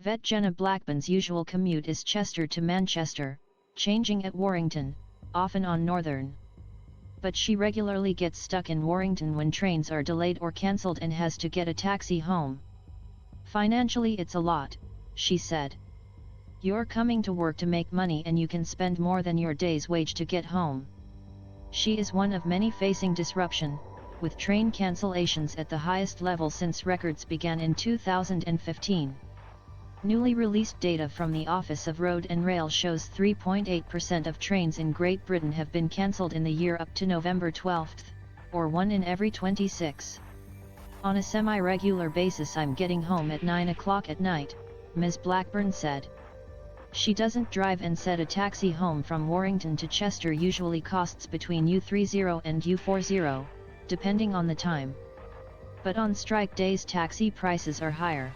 Vet Jenna Blackburn's usual commute is Chester to Manchester, changing at Warrington, often on Northern. But she regularly gets stuck in Warrington when trains are delayed or cancelled and has to get a taxi home. "Financially it's a lot," she said. "You're coming to work to make money and you can spend more than your day's wage to get home." She is one of many facing disruption, with train cancellations at the highest level since records began in 2015. Newly released data from the Office of Road and Rail shows 3.8% of trains in Great Britain have been cancelled in the year up to November 12, or 1 in every 26. "On a semi-regular basis I'm getting home at 9 o'clock at night," Ms. Blackburn said. She doesn't drive and said a taxi home from Warrington to Chester usually costs between €30 and €40, depending on the time. But on strike days taxi prices are higher.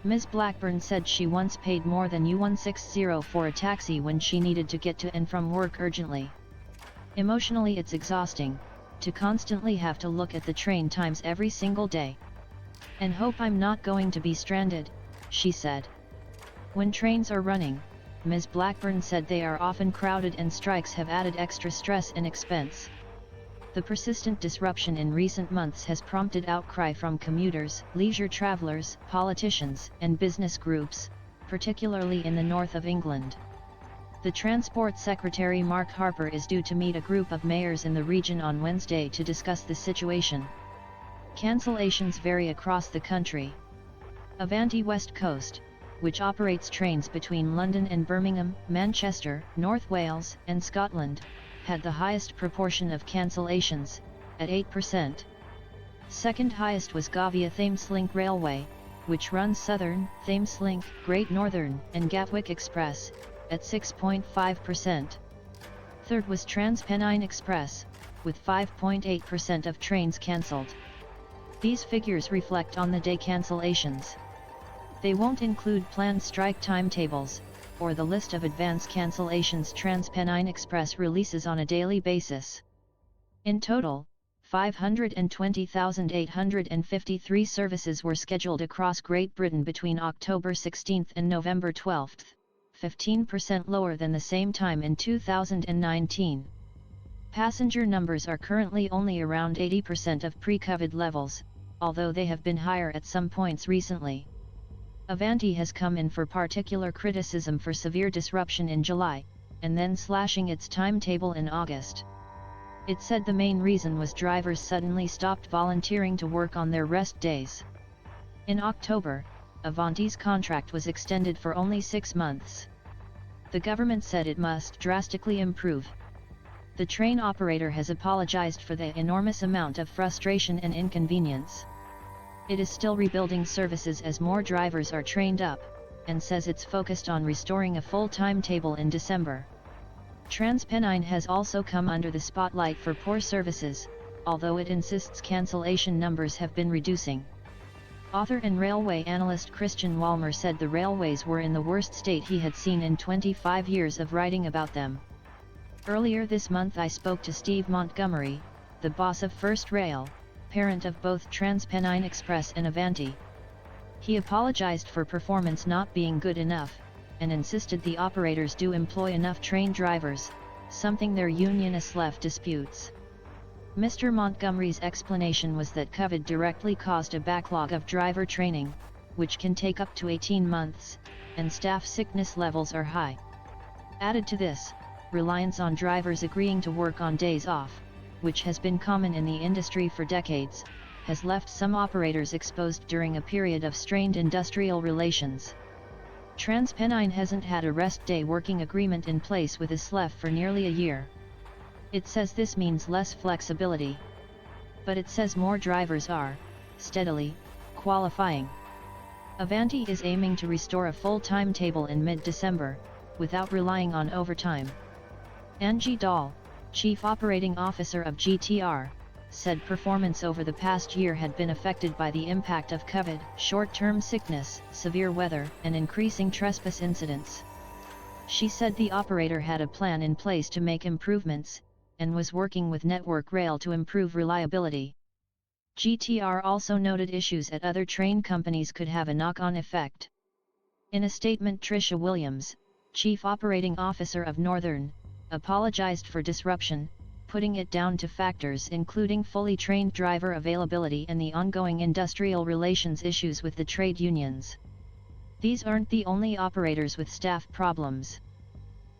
Ms. Blackburn said she once paid more than €160 for a taxi when she needed to get to and from work urgently. "Emotionally it's exhausting, to constantly have to look at the train times every single day. And hope I'm not going to be stranded," she said. When trains are running, Ms. Blackburn said they are often crowded and strikes have added extra stress and expense. The persistent disruption in recent months has prompted outcry from commuters, leisure travelers, politicians, and business groups, particularly in the north of England. The Transport Secretary Mark Harper is due to meet a group of mayors in the region on Wednesday to discuss the situation. Cancellations vary across the country. Avanti West Coast, which operates trains between London and Birmingham, Manchester, North Wales, and Scotland, had the highest proportion of cancellations, at 8%. Second highest was Gavia Thameslink Railway, which runs Southern, Thameslink, Great Northern, and Gatwick Express, at 6.5%. Third was TransPennine Express, with 5.8% of trains cancelled. These figures reflect on-the-day cancellations. They won't include planned strike timetables, or the list of advance cancellations TransPennine Express releases on a daily basis. In total, 520,853 services were scheduled across Great Britain between October 16 and November 12, 15% lower than the same time in 2019. Passenger numbers are currently only around 80% of pre-COVID levels, although they have been higher at some points recently. Avanti has come in for particular criticism for severe disruption in July, and then slashing its timetable in August. It said the main reason was drivers suddenly stopped volunteering to work on their rest days. In October, Avanti's contract was extended for only 6 months. The government said it must drastically improve. The train operator has apologized for the enormous amount of frustration and inconvenience. It is still rebuilding services as more drivers are trained up, and says it's focused on restoring a full timetable in December. TransPennine has also come under the spotlight for poor services, although it insists cancellation numbers have been reducing. Author and railway analyst Christian Walmer said the railways were in the worst state he had seen in 25 years of writing about them. "Earlier this month I spoke to Steve Montgomery, the boss of First Rail, parent of both TransPennine Express and Avanti. He apologized for performance not being good enough, and insisted the operators do employ enough trained drivers, something their unionists left disputes." Mr. Montgomery's explanation was that COVID directly caused a backlog of driver training, which can take up to 18 months, and staff sickness levels are high. Added to this, reliance on drivers agreeing to work on days off, which has been common in the industry for decades, has left some operators exposed during a period of strained industrial relations. TransPennine hasn't had a rest day working agreement in place with ISLEF for nearly a year. It says this means less flexibility. But it says more drivers are, steadily, qualifying. Avanti is aiming to restore a full timetable in mid-December, without relying on overtime. Angie Dahl, Chief Operating Officer of GTR, said performance over the past year had been affected by the impact of COVID, short-term sickness, severe weather, and increasing trespass incidents. She said the operator had a plan in place to make improvements, and was working with Network Rail to improve reliability. GTR also noted issues at other train companies could have a knock-on effect. In a statement, Tricia Williams, Chief Operating Officer of Northern, apologized for disruption, putting it down to factors including fully trained driver availability and the ongoing industrial relations issues with the trade unions. These aren't the only operators with staff problems.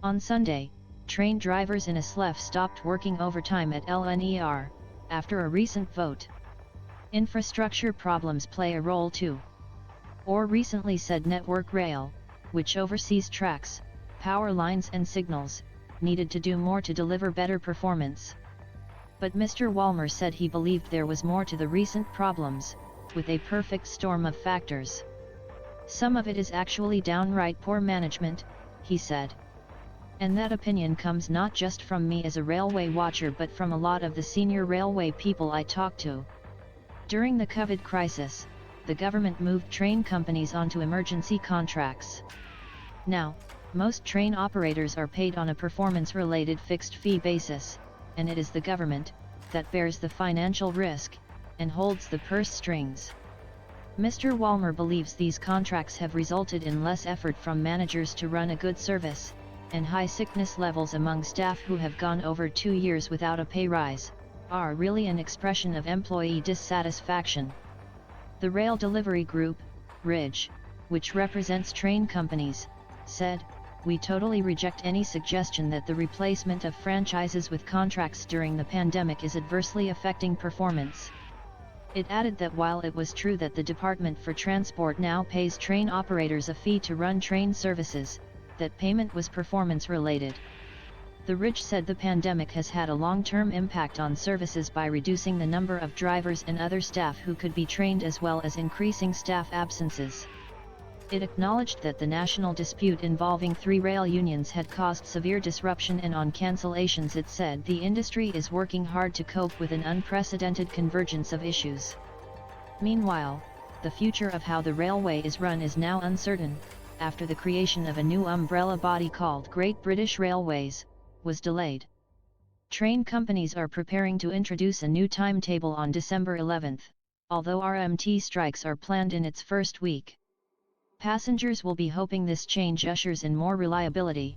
On Sunday, train drivers in Islip stopped working overtime at LNER, after a recent vote. Infrastructure problems play a role too. Orr recently said Network Rail, which oversees tracks, power lines and signals, needed to do more to deliver better performance. But Mr. Walmer said he believed there was more to the recent problems, with a perfect storm of factors. Some of it is actually downright poor management, he said. And that opinion comes not just from me as a railway watcher but from a lot of the senior railway people I talk to. During the COVID crisis, the government moved train companies onto emergency contracts. Now, most train operators are paid on a performance-related fixed-fee basis, and it is the government that bears the financial risk and holds the purse strings. Mr. Walmer believes these contracts have resulted in less effort from managers to run a good service, and high sickness levels among staff who have gone over 2 years without a pay rise, are really an expression of employee dissatisfaction. The Rail Delivery Group, RIDGE, which represents train companies, said, "We totally reject any suggestion that the replacement of franchises with contracts during the pandemic is adversely affecting performance." It added that while it was true that the Department for Transport now pays train operators a fee to run train services, that payment was performance-related. The RIDGE said the pandemic has had a long-term impact on services by reducing the number of drivers and other staff who could be trained as well as increasing staff absences. It acknowledged that the national dispute involving 3 rail unions had caused severe disruption, and on cancellations it said the industry is working hard to cope with an unprecedented convergence of issues. Meanwhile, the future of how the railway is run is now uncertain, after the creation of a new umbrella body called Great British Railways was delayed. Train companies are preparing to introduce a new timetable on December 11, although RMT strikes are planned in its first week. Passengers will be hoping this change ushers in more reliability,